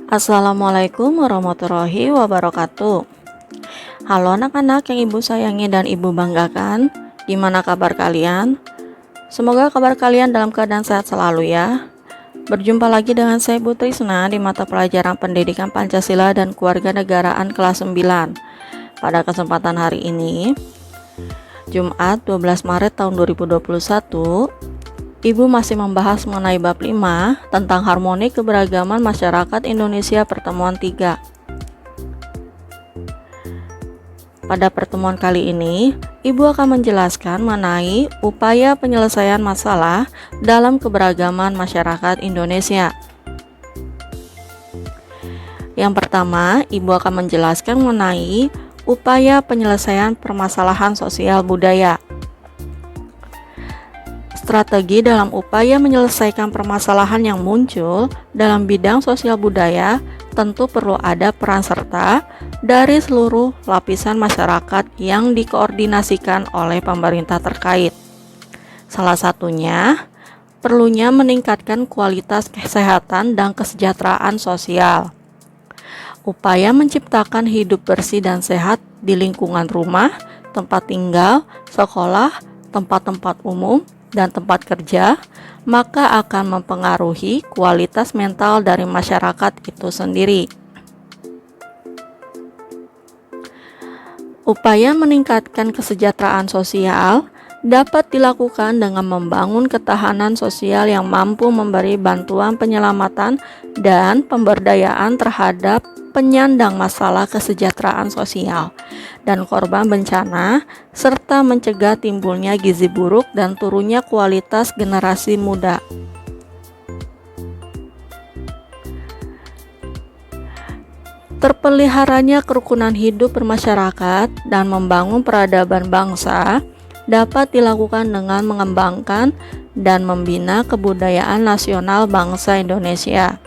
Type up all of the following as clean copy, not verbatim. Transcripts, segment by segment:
Assalamualaikum warahmatullahi wabarakatuh. Halo anak-anak yang ibu sayangi dan ibu banggakan. Gimana kabar kalian? Semoga kabar kalian dalam keadaan sehat selalu ya. Berjumpa lagi dengan saya Bu Trisna di mata pelajaran Pendidikan Pancasila dan Kewarganegaraan kelas 9. Pada kesempatan hari ini, Jumat 12 Maret tahun 2021, Ibu masih membahas mengenai bab 5 tentang harmoni keberagaman masyarakat Indonesia pertemuan 3. Pada pertemuan kali ini, Ibu akan menjelaskan mengenai upaya penyelesaian masalah dalam keberagaman masyarakat Indonesia. Yang pertama, Ibu akan menjelaskan mengenai upaya penyelesaian permasalahan sosial budaya. Strategi dalam upaya menyelesaikan permasalahan yang muncul dalam bidang sosial budaya tentu perlu ada peran serta dari seluruh lapisan masyarakat yang dikoordinasikan oleh pemerintah terkait. Salah satunya, perlunya meningkatkan kualitas kesehatan dan kesejahteraan sosial. Upaya menciptakan hidup bersih dan sehat di lingkungan rumah, tempat tinggal, sekolah, tempat-tempat umum, dan tempat kerja, maka akan mempengaruhi kualitas mental dari masyarakat itu sendiri. Upaya meningkatkan kesejahteraan sosial dapat dilakukan dengan membangun ketahanan sosial yang mampu memberi bantuan penyelamatan dan pemberdayaan terhadap penyandang masalah kesejahteraan sosial dan korban bencana, serta mencegah timbulnya gizi buruk dan turunnya kualitas generasi muda. Terpeliharanya kerukunan hidup bermasyarakat dan membangun peradaban bangsa dapat dilakukan dengan mengembangkan dan membina kebudayaan nasional bangsa Indonesia.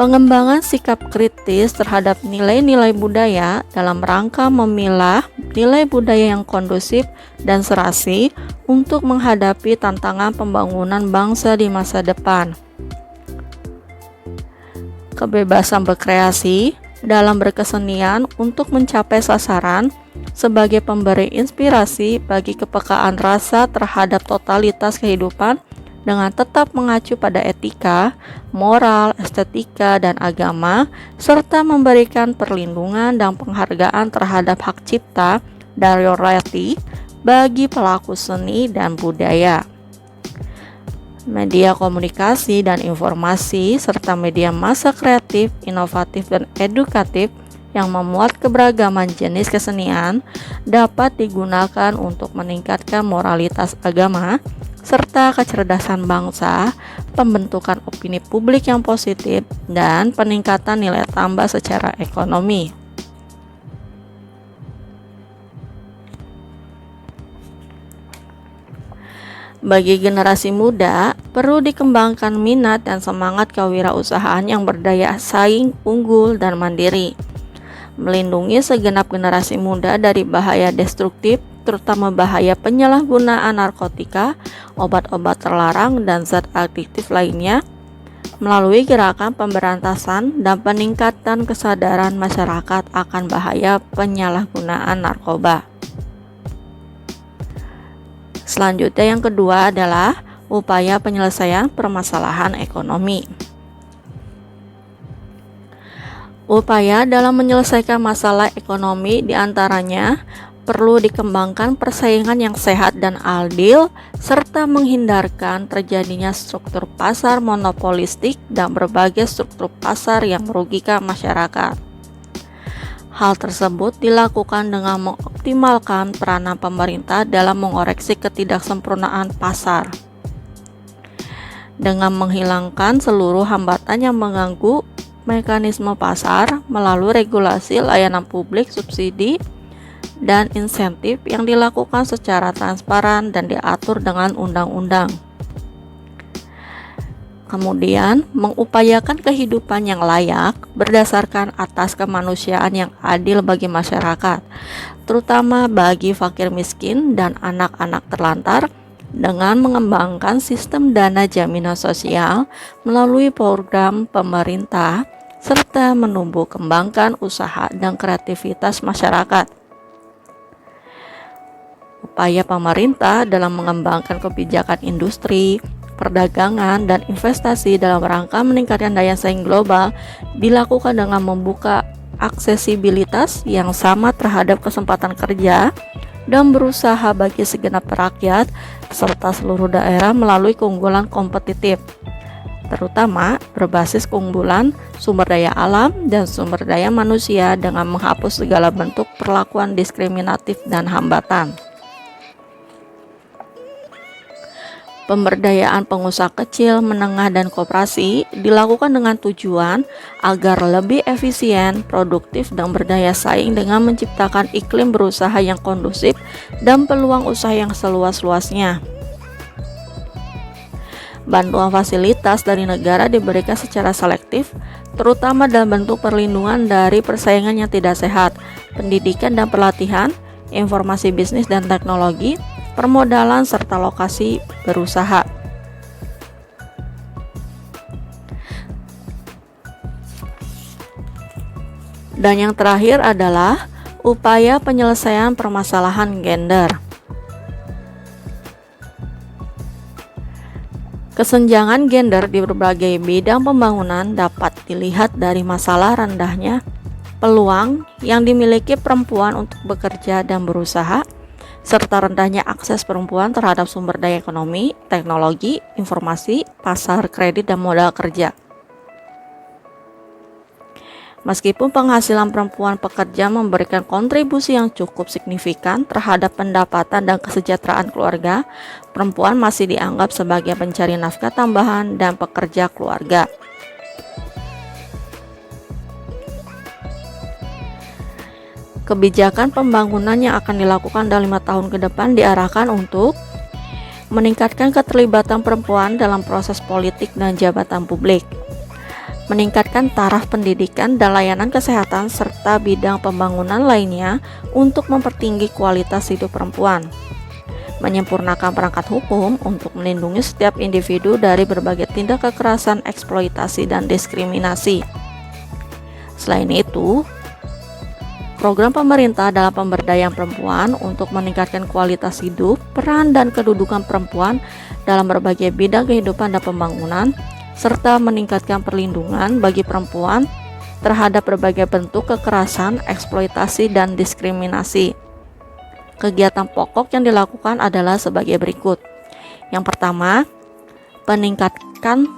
Pengembangan sikap kritis terhadap nilai-nilai budaya dalam rangka memilah nilai budaya yang kondusif dan serasi untuk menghadapi tantangan pembangunan bangsa di masa depan. Kebebasan berkreasi dalam berkesenian untuk mencapai sasaran sebagai pemberi inspirasi bagi kepekaan rasa terhadap totalitas kehidupan dengan tetap mengacu pada etika, moral, estetika, dan agama, serta memberikan perlindungan dan penghargaan terhadap hak cipta dan royalti bagi pelaku seni dan budaya. Media komunikasi dan informasi serta media massa kreatif, inovatif, dan edukatif yang memuat keberagaman jenis kesenian dapat digunakan untuk meningkatkan moralitas agama serta kecerdasan bangsa, pembentukan opini publik yang positif, dan peningkatan nilai tambah secara ekonomi. Bagi generasi muda, perlu dikembangkan minat dan semangat kewirausahaan yang berdaya saing, unggul, dan mandiri. Melindungi segenap generasi muda dari bahaya destruktif, terutama bahaya penyalahgunaan narkotika, obat-obat terlarang, dan zat adiktif lainnya, melalui gerakan pemberantasan dan peningkatan kesadaran masyarakat akan bahaya penyalahgunaan narkoba. Selanjutnya yang kedua adalah upaya penyelesaian permasalahan ekonomi. Upaya dalam menyelesaikan masalah ekonomi diantaranya perlu dikembangkan persaingan yang sehat dan adil, serta menghindarkan terjadinya struktur pasar monopolistik dan berbagai struktur pasar yang merugikan masyarakat. Hal tersebut dilakukan dengan mengoptimalkan peranan pemerintah dalam mengoreksi ketidaksempurnaan pasar, dengan menghilangkan seluruh hambatan yang mengganggu mekanisme pasar melalui regulasi layanan publik, subsidi, dan insentif yang dilakukan secara transparan dan diatur dengan undang-undang. Kemudian, mengupayakan kehidupan yang layak berdasarkan atas kemanusiaan yang adil bagi masyarakat, terutama bagi fakir miskin dan anak-anak terlantar, dengan mengembangkan sistem dana jaminan sosial melalui program pemerintah serta menumbuh kembangkan usaha dan kreativitas masyarakat. Upaya pemerintah dalam mengembangkan kebijakan industri, perdagangan, dan investasi dalam rangka meningkatkan daya saing global dilakukan dengan membuka aksesibilitas yang sama terhadap kesempatan kerja dan berusaha bagi segenap rakyat serta seluruh daerah melalui keunggulan kompetitif, terutama berbasis keunggulan sumber daya alam dan sumber daya manusia dengan menghapus segala bentuk perlakuan diskriminatif dan hambatan. Pemberdayaan pengusaha kecil, menengah, dan koperasi dilakukan dengan tujuan agar lebih efisien, produktif, dan berdaya saing dengan menciptakan iklim berusaha yang kondusif dan peluang usaha yang seluas-luasnya. Bantuan fasilitas dari negara diberikan secara selektif, terutama dalam bentuk perlindungan dari persaingan yang tidak sehat, pendidikan dan pelatihan, informasi bisnis dan teknologi, permodalan, serta lokasi berusaha. Dan yang terakhir adalah upaya penyelesaian permasalahan gender. Kesenjangan gender di berbagai bidang pembangunan dapat dilihat dari masalah rendahnya peluang yang dimiliki perempuan untuk bekerja dan berusaha, serta rendahnya akses perempuan terhadap sumber daya ekonomi, teknologi, informasi, pasar kredit, dan modal kerja. Meskipun penghasilan perempuan pekerja memberikan kontribusi yang cukup signifikan terhadap pendapatan dan kesejahteraan keluarga, perempuan masih dianggap sebagai pencari nafkah tambahan dan pekerja keluarga. Kebijakan pembangunan yang akan dilakukan dalam 5 tahun ke depan diarahkan untuk meningkatkan keterlibatan perempuan dalam proses politik dan jabatan publik, meningkatkan taraf pendidikan dan layanan kesehatan serta bidang pembangunan lainnya untuk mempertinggi kualitas hidup perempuan, menyempurnakan perangkat hukum untuk melindungi setiap individu dari berbagai tindak kekerasan, eksploitasi, dan diskriminasi. Selain itu, program pemerintah dalam pemberdayaan perempuan untuk meningkatkan kualitas hidup, peran dan kedudukan perempuan dalam berbagai bidang kehidupan dan pembangunan, serta meningkatkan perlindungan bagi perempuan terhadap berbagai bentuk kekerasan, eksploitasi, dan diskriminasi. Kegiatan pokok yang dilakukan adalah sebagai berikut. Yang pertama, meningkatkan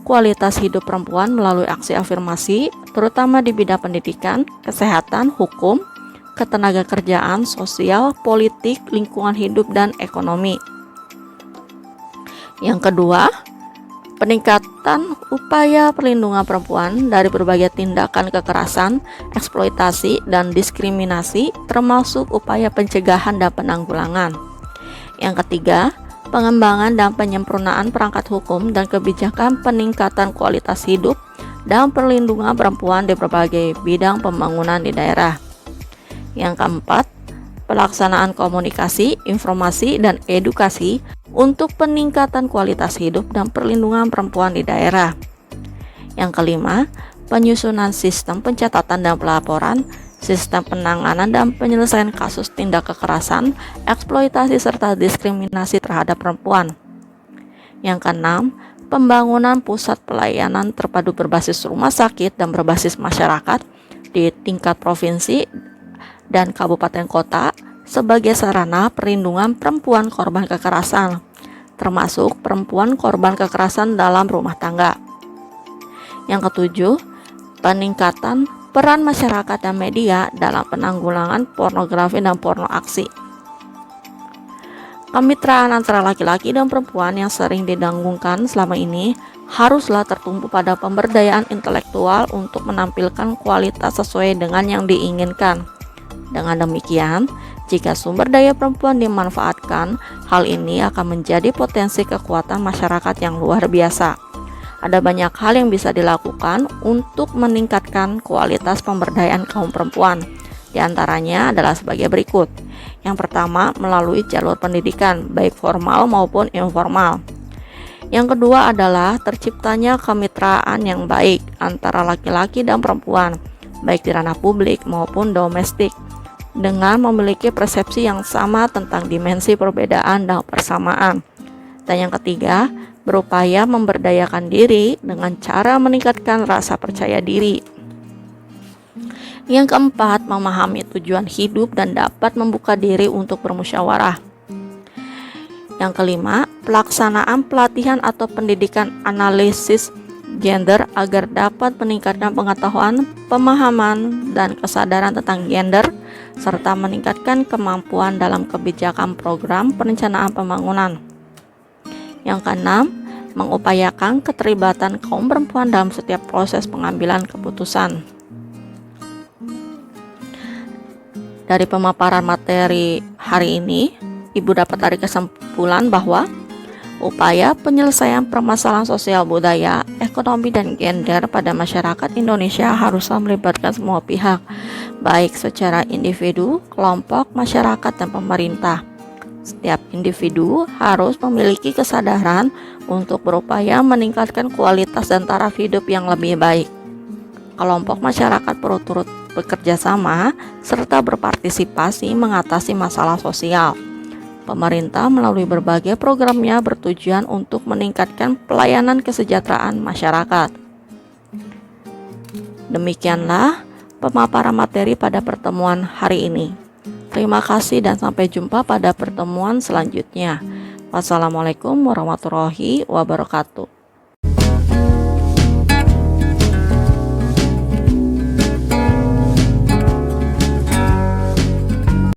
kualitas hidup perempuan melalui aksi afirmasi, terutama di bidang pendidikan, kesehatan, hukum, ketenagakerjaan, sosial, politik, lingkungan hidup, dan ekonomi. Yang kedua, peningkatan upaya perlindungan perempuan dari berbagai tindakan kekerasan, eksploitasi, dan diskriminasi, termasuk upaya pencegahan dan penanggulangan. Yang ketiga, pengembangan dan penyempurnaan perangkat hukum dan kebijakan peningkatan kualitas hidup dan perlindungan perempuan di berbagai bidang pembangunan di daerah. Yang keempat, pelaksanaan komunikasi, informasi, dan edukasi untuk peningkatan kualitas hidup dan perlindungan perempuan di daerah. Yang kelima, penyusunan sistem pencatatan dan pelaporan, sistem penanganan dan penyelesaian kasus tindak kekerasan, eksploitasi, serta diskriminasi terhadap perempuan. Yang keenam, pembangunan pusat pelayanan terpadu berbasis rumah sakit dan berbasis masyarakat di tingkat provinsi dan kabupaten kota sebagai sarana perlindungan perempuan korban kekerasan, termasuk perempuan korban kekerasan dalam rumah tangga. Yang ketujuh, peningkatan peran masyarakat dan media dalam penanggulangan pornografi dan porno aksi. Kemitraan antara laki-laki dan perempuan yang sering didengungkan selama ini haruslah tertumpu pada pemberdayaan intelektual untuk menampilkan kualitas sesuai dengan yang diinginkan. Dengan demikian, jika sumber daya perempuan dimanfaatkan, hal ini akan menjadi potensi kekuatan masyarakat yang luar biasa. Ada banyak hal yang bisa dilakukan untuk meningkatkan kualitas pemberdayaan kaum perempuan. Di antaranya adalah sebagai berikut. Yang pertama, melalui jalur pendidikan, baik formal maupun informal. Yang kedua adalah terciptanya kemitraan yang baik antara laki-laki dan perempuan, baik di ranah publik maupun domestik, dengan memiliki persepsi yang sama tentang dimensi perbedaan dan persamaan. Dan yang ketiga, berupaya memberdayakan diri dengan cara meningkatkan rasa percaya diri. Yang keempat, memahami tujuan hidup dan dapat membuka diri untuk bermusyawarah. Yang kelima, pelaksanaan pelatihan atau pendidikan analisis gender agar dapat meningkatkan pengetahuan, pemahaman, dan kesadaran tentang gender, serta meningkatkan kemampuan dalam kebijakan program perencanaan pembangunan. Yang keenam, mengupayakan keterlibatan kaum perempuan dalam setiap proses pengambilan keputusan. Dari pemaparan materi hari ini, Ibu dapat tarik kesimpulan bahwa upaya penyelesaian permasalahan sosial budaya, ekonomi, dan gender pada masyarakat Indonesia haruslah melibatkan semua pihak, baik secara individu, kelompok, masyarakat, dan pemerintah. Setiap individu harus memiliki kesadaran untuk berupaya meningkatkan kualitas dan taraf hidup yang lebih baik. Kelompok masyarakat perlu turut bekerja sama serta berpartisipasi mengatasi masalah sosial. Pemerintah melalui berbagai programnya bertujuan untuk meningkatkan pelayanan kesejahteraan masyarakat. Demikianlah pemaparan materi pada pertemuan hari ini. Terima kasih dan sampai jumpa pada pertemuan selanjutnya. Wassalamualaikum warahmatullahi wabarakatuh.